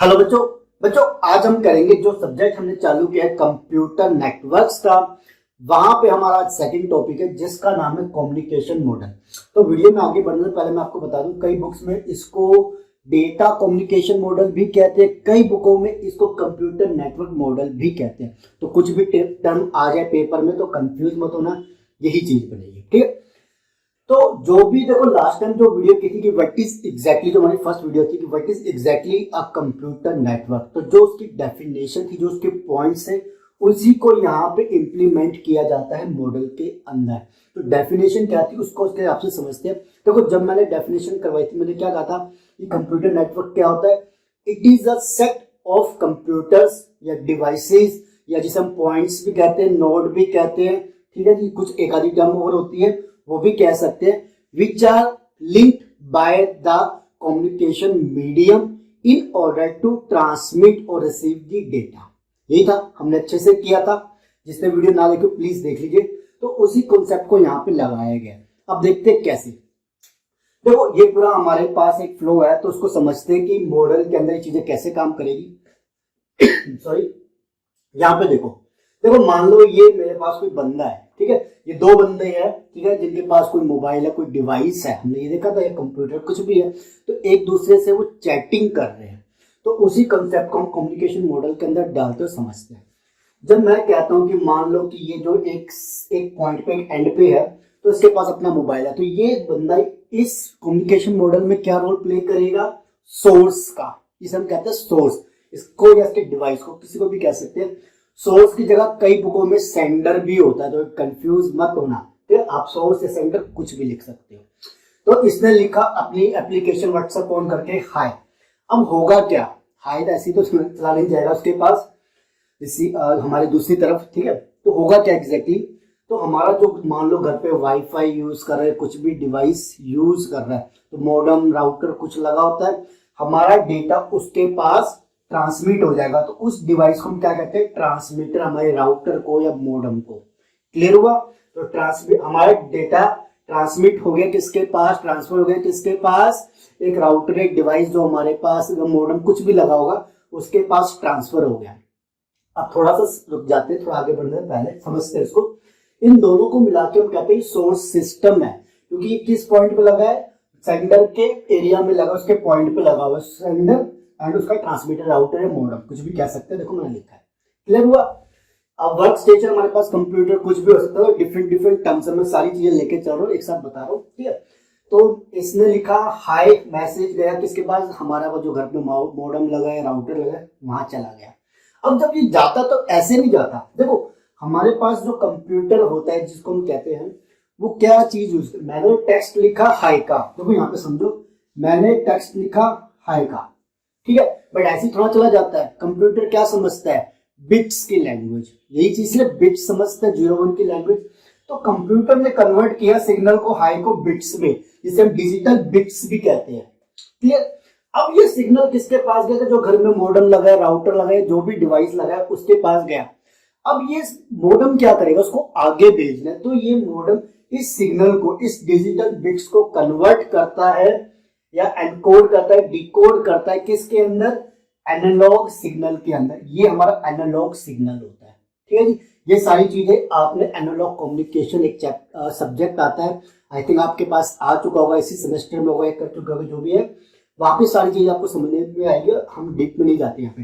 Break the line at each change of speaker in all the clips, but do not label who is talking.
Hello बच्चों बच्चों आज हम करेंगे जो सब्जेक्ट हमने चालू किया है कंप्यूटर नेटवर्क्स का। वहां पे हमारा आज सेकंड टॉपिक है जिसका नाम है कम्युनिकेशन मॉडल। तो वीडियो में आगे बढ़ने से पहले मैं आपको बता दूं, कई बुक्स में इसको डेटा कम्युनिकेशन मॉडल भी कहते हैं, कई बुकों में इसको कंप्यूटर नेटवर्क मॉडल भी कहते हैं। तो कुछ भी टर्म आ जाए पेपर में तो कंफ्यूज मत होना, यही चीज बनेगी। ठीक है, तो जो भी देखो लास्ट टाइम जो वीडियो की थी कि व्हाट इज एग्जैक्टली, जो हमारी फर्स्ट वीडियो थी कि what is exactly a computer network, तो जो उसकी डेफिनेशन थी, जो उसके पॉइंट्स थे, उसी को यहाँ पे इम्प्लीमेंट किया जाता है मॉडल के अंदर। तो डेफिनेशन क्या थी उसको उसके हिसाब से समझते हैं। देखो जब मैंने डेफिनेशन करवाई थी मैंने क्या कहा था कि कंप्यूटर नेटवर्क क्या होता है, it is a set of computers या डिवाइसेस, या जिसे हम पॉइंट्स भी कहते हैं, नोड भी कहते हैं। ठीक है जी, कुछ एक आधी टर्म और होती है वो भी कह सकते हैं, which are linked by the communication medium in order to transmit और रिसीव द डेटा। यही था, हमने अच्छे से किया था। जिसने वीडियो ना देखे प्लीज देख लीजिए। तो उसी कॉन्सेप्ट को यहाँ पे लगाया गया। अब देखते हैं कैसे। देखो ये पूरा हमारे पास एक फ्लो है, तो उसको समझते हैं कि मॉडल के अंदर ये चीजें कैसे काम करेगी। सॉरी, यहाँ पे देखो देखो मान लो ये मेरे पास कोई बंदा है, ठीक है, ये दो बंदे हैं, ठीक है, जिनके पास कोई मोबाइल है, कोई डिवाइस है, हमने ये देखा था, या कंप्यूटर कुछ भी है, तो एक दूसरे से वो चैटिंग कर रहे हैं। तो उसी कंसेप्ट को हम कम्युनिकेशन मॉडल के अंदर डालते हुए समझते हैं। जब मैं कहता हूं कि मान लो कि ये जो एक पॉइंट पे, एक एंड पे है, तो इसके पास अपना मोबाइल है, तो ये बंदा इस कम्युनिकेशन मॉडल में क्या रोल प्ले करेगा, सोर्स का। इसे हम कहते हैं सोर्स, इसको या इसके डिवाइस को किसी को भी कह सकते हैं। सोर्स की जगह कई बुकों में सेंडर भी होता है, तो कंफ्यूज मत होना, फिर आप सोर्स या सेंडर कुछ भी लिख सकते हो। तो इसने लिखा अपनी एप्लीकेशन व्हाट्सएप ऑन करके हाय। अब होगा क्या, हाय तो ऐसी तो चला नहीं जाएगा उसके पास हमारी दूसरी तरफ, ठीक है। तो होगा क्या एग्जैक्टली, तो हमारा जो मान लो घर पे वाईफाई यूज कर रहे हैं, कुछ भी डिवाइस यूज कर रहा है, तो मॉडेम राउटर कुछ लगा होता है, हमारा डेटा उसके पास ट्रांसमिट हो जाएगा। तो उस डिवाइस को हम क्या कहते हैं, ट्रांसमीटर, हमारे राउटर को या मॉडेम को। क्लियर हुआ, तो ट्रांसमिट, हमारा डेटा ट्रांसमिट हो गया किसके पास, ट्रांसफर हो गया किसके पास, एक राउटर, एक डिवाइस जो हमारे पास मॉडेम कुछ भी लगा होगा उसके पास ट्रांसफर हो गया। अब थोड़ा सा रुक जाते हैं, थोड़ा आगे बढ़ने से पहले समझते हैं इसको। इन दोनों को मिला के हम कहते हैं सोर्स सिस्टम है, क्योंकि ये किस पॉइंट पे लगा है, सेंडर के एरिया में लगा, उसके पॉइंट पे लगा हुआ सेंडर एंड उसका ट्रांसमीटर, राउटर है, मॉडेम कुछ भी कह सकते हैं। देखो मैंने लिखा है, क्लियर हुआ। अब वर्क स्टेशन हमारे पास कंप्यूटर कुछ भी हो सकता है, डिफरेंट टर्म्स में सारी चीजें लेके चल रहा हूँ, एक साथ बता रहा हूँ, ठीक है। तो इसने लिखा हाय, मैसेज गया किसके पास, हमारा वो जो घर पे मॉडेम लगा है, राउटर लगा है, वहां चला गया। अब जब ये जाता तो ऐसे नहीं जाता। देखो हमारे पास जो कंप्यूटर होता है जिसको हम कहते हैं, वो क्या चीज यूज, मैंने टेक्स्ट लिखा हाय का, देखो यहाँ पे समझो, मैंने टेक्स्ट लिखा हाय का, ठीक है, बट ऐसे थोड़ा चला जाता है। कंप्यूटर क्या समझता है, बिट्स की लैंग्वेज, यही चीज सिर्फ बिट्स समझता है, 0-1 की लैंग्वेज। तो कंप्यूटर ने कन्वर्ट किया सिग्नल को, हाई को, बिट्स में, जिसे हम डिजिटल बिट्स भी कहते हैं। क्लियर। अब ये सिग्नल किसके पास गया, जो घर में मॉडेम लगा है, राउटर लगा है, जो भी डिवाइस लगा है उसके पास गया। अब ये मॉडेम क्या करेगा, उसको आगे भेजना है। तो ये मॉडेम इस सिग्नल को, इस डिजिटल बिट्स को कन्वर्ट करता है या एनकोड करता है, डिकोड करता है, किसके अंदर, एनालॉग सिग्नल के अंदर। ये हमारा एनालॉग सिग्नल होता है, ठीक है जी। ये सारी चीजें आपने एनालॉग कम्युनिकेशन एक सब्जेक्ट आता है, आई थिंक आपके पास आ चुका होगा, इसी सेमेस्टर में होगा, कर चुका होगा, जो भी है वहां पे सारी चीजें आपको समझने में आएगी। हम डीप में नहीं जाते यहाँ पे।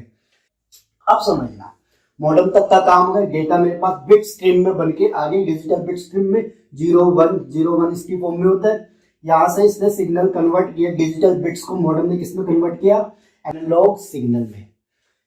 अब समझना, मॉडेम तक का काम है, डेटा मेरे पास बिट स्ट्रीम में बन के आ गई, डिजिटल बिट स्ट्रीम में 0-1 इसकी फॉर्म में होता है। यहां से इसने सिग्नल कन्वर्ट किया, डिजिटल बिट्स को मॉडेम ने किसमें कन्वर्ट किया, एनालॉग सिग्नल में।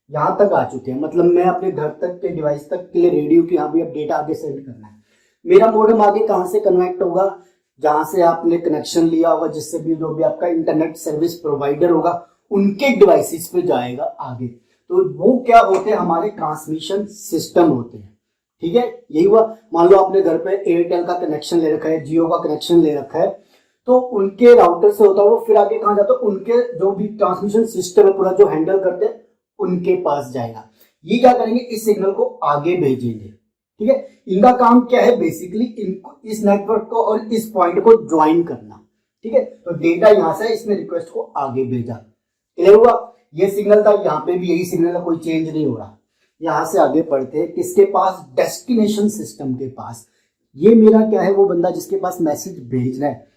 यहां तक आ चुके हैं, मतलब मैं अपने घर तक के डिवाइस तक के लिए रेडी हूं कि हाँ भी अब डेटा आगे सेंड करना है। मेरा मॉडेम आगे कहां से कनेक्ट होगा, जहां से आपने कनेक्शन लिया होगा, जिससे भी जो भी आपका इंटरनेट सर्विस प्रोवाइडर होगा उनके डिवाइसेस पे जाएगा आगे। तो वो क्या होते हैं, हमारे ट्रांसमिशन सिस्टम होते हैं, ठीक है। यही हुआ, मान लो आपने घर पे एयरटेल का कनेक्शन ले रखा है, जियो का कनेक्शन ले रखा है, तो उनके राउटर से होता है वो, फिर आगे कहां जाता है, उनके जो भी ट्रांसमिशन सिस्टम है पूरा जो हैंडल करते हैं उनके पास जाएगा। ये क्या करेंगे, इस सिग्नल को आगे भेजेंगे, ठीक है। इनका काम क्या है, बेसिकली इनको, इस नेटवर्क को और इस पॉइंट को ज्वाइन करना, ठीक है। तो डेटा यहां से इसने रिक्वेस्ट को आगे भेजा, क्लियर हुआ। ये सिग्नल था, यहाँ पे भी यही सिग्नल है, कोई चेंज नहीं हो रहा। यहाँ से आगे बढ़ते हैं किसके पास, डेस्टिनेशन सिस्टम के पास। ये मेरा क्या है, वो बंदा जिसके पास मैसेज भेज रहा है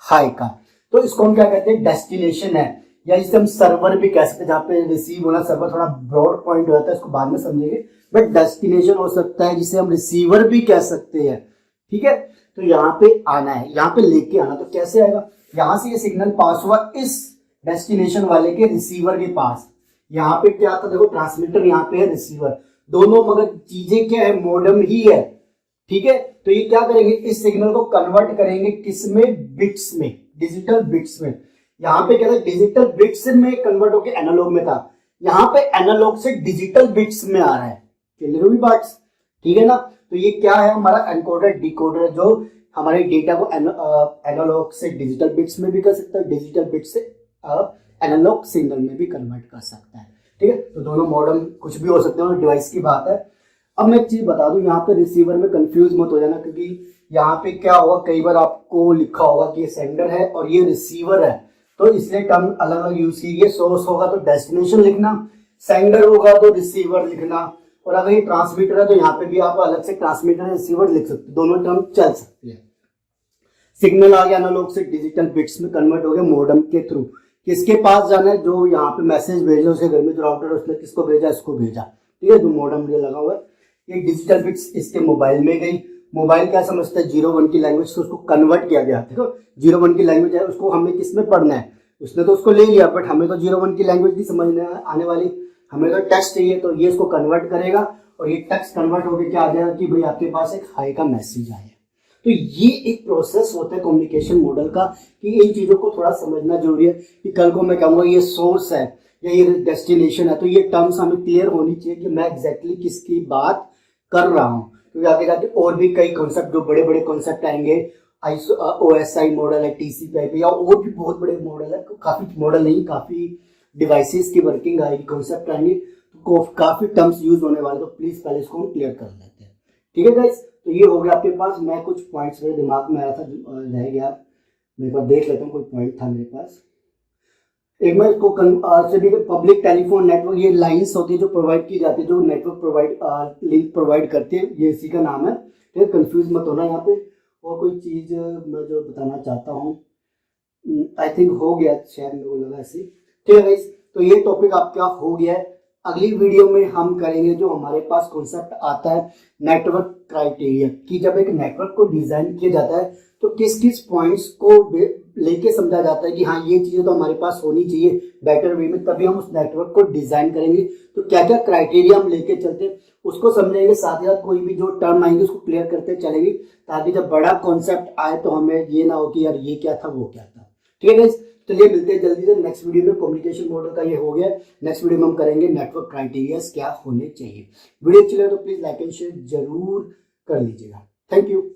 हाई का, तो इसको हम क्या कहते हैं, डेस्टिनेशन है, या जिसे हम सर्वर भी कह सकते हैं, जहाँ पे रिसीव होना। सर्वर थोड़ा ब्रॉड पॉइंट होता है, इसको बाद में समझेंगे, बट डेस्टिनेशन हो सकता है जिसे हम रिसीवर भी कह सकते हैं। ठीक है, तो यहाँ पे आना है, यहाँ पे लेके आना, तो कैसे आएगा, यहाँ से ये सिग्नल पास हुआ इस डेस्टिनेशन वाले के रिसीवर के पास। यहाँ पे क्या था, देखो ट्रांसमीटर यहाँ पे है, रिसीवर, दोनों मगर चीजें क्या है, मॉडेम ही है। ठीक है, तो ये क्या करेंगे, इस सिग्नल को कन्वर्ट करेंगे किसमें, बिट्स में, डिजिटल बिट्स में। यहाँ पे क्या था, डिजिटल बिट्स में कन्वर्ट होकर एनालॉग में था, यहाँ पे एनालॉग से डिजिटल बिट्स में आ रहा है। क्लियर हुई बात, ठीक है ना। तो ये क्या है, हमारा एनकोडर डिकोडर, जो हमारे डेटा को एनालॉग से डिजिटल बिट्स में भी कर सकता है, डिजिटल बिट से एनालॉग सिग्नल में भी कन्वर्ट कर सकता है। ठीक है, तो दोनों मॉडम कुछ भी हो सकते हैं, डिवाइस की बात है। अब मैं एक चीज बता दूं, यहाँ पे रिसीवर में कंफ्यूज मत हो जाना, क्योंकि यहाँ पे क्या होगा, कई बार आपको लिखा होगा कि ये सेंडर है और ये रिसीवर है, तो इसलिए टर्म अलग अलग यूज की। ये सोर्स होगा तो डेस्टिनेशन लिखना, सेंडर होगा तो रिसीवर लिखना, और अगर ये ट्रांसमीटर है तो यहाँ पे भी आप अलग से ट्रांसमीटर रिसीवर लिख सकते, दोनों टर्म चल सकती है। सिग्नल आ गया एनालॉग से डिजिटल बिट्स में कन्वर्ट हो गया मॉडेम के थ्रू। किसके पास जाना है, जो यहाँ पे मैसेज भेजा उसके घर में जो राउटर है उसने किसको भेजा, इसको भेजा। ठीक है, जो मॉडेम ये लगा हुआ है, ये डिजिटल बिट्स इसके मोबाइल में गई। मोबाइल क्या समझता है, 0-1 की लैंग्वेज से उसको कन्वर्ट किया गया। देखो 0-1 की लैंग्वेज है, उसको हमें किसमें पढ़ना है, उसने तो उसको ले लिया, बट हमें तो 0-1 की लैंग्वेज नहीं समझ आने वाली, हमें तो टेक्स्ट चाहिए, तो ये इसको कन्वर्ट करेगा, और ये टेक्स्ट कन्वर्ट होकर क्या आ जाएगा कि भाई आपके पास एक हाई का मैसेज आया। तो ये एक प्रोसेस होता है कम्युनिकेशन मॉडल का, कि इन चीजों को थोड़ा समझना जरूरी है, कि कल को मैं कहूँगा ये सोर्स है या ये डेस्टिनेशन है, तो ये टर्म्स हमें क्लियर होनी चाहिए कि मैं एग्जैक्टली किसकी बात कर रहा हूँ। क्योंकि आगे जाके और भी कई कॉन्सेप्ट, जो बड़े बड़े कॉन्सेप्ट आएंगे, OSI मॉडल है, TCP/IP, या और भी बहुत बड़े मॉडल है, काफी मॉडल नहीं, काफी डिवाइसेस की वर्किंग आएगी, कॉन्सेप्ट आएंगे, तो काफी टर्म्स यूज होने वाले, तो प्लीज पहले इसको हम क्लियर कर लेते हैं। ठीक है गाइस, तो ये हो गया आपके पास। मैं कुछ पॉइंट्स मेरे दिमाग में आया था, रह गया, मेरे पास देख लेता हूँ, कोई पॉइंट था मेरे पास। एक मैं इसको पब्लिक टेलीफोन नेटवर्क, ये लाइंस होती है जो प्रोवाइड की जाती है, जो नेटवर्क लिंक प्रोवाइड करती है, ये इसी का नाम है। ठीक है, कंफ्यूज मत होना यहाँ पे। और कोई चीज मैं जो बताना चाहता हूँ, आई थिंक हो गया, शायद मेरे को लगा ऐसे। ठीक है गाइस, तो ये टॉपिक आपका हो गया है। अगली वीडियो में हम करेंगे, जो हमारे पास कॉन्सेप्ट आता है नेटवर्क क्राइटेरिया, कि जब एक नेटवर्क को डिजाइन किया जाता है तो किस किस पॉइंट्स को लेके समझा जाता है कि हाँ ये चीजें तो हमारे पास होनी चाहिए बेटर वे में, तभी हम उस नेटवर्क को डिजाइन करेंगे। तो क्या क्या क्राइटेरिया हम लेके चलते हैं उसको समझेंगे, साथ ही साथ कोई भी जो टर्म आएंगे उसको क्लियर करते चलेंगे, ताकि जब बड़ा कॉन्सेप्ट आए तो हमें ये ना हो कि यार ये क्या था वो क्या था। ठीक है गाइस, चलिए मिलते हैं जल्दी से नेक्स्ट वीडियो में। कम्युनिकेशन मॉडल का ये हो गया, नेक्स्ट वीडियो में हम करेंगे नेटवर्क क्राइटेरिया क्या होने चाहिए। वीडियो अच्छी लगे तो प्लीज लाइक एंड शेयर जरूर कर लीजिएगा। Thank you.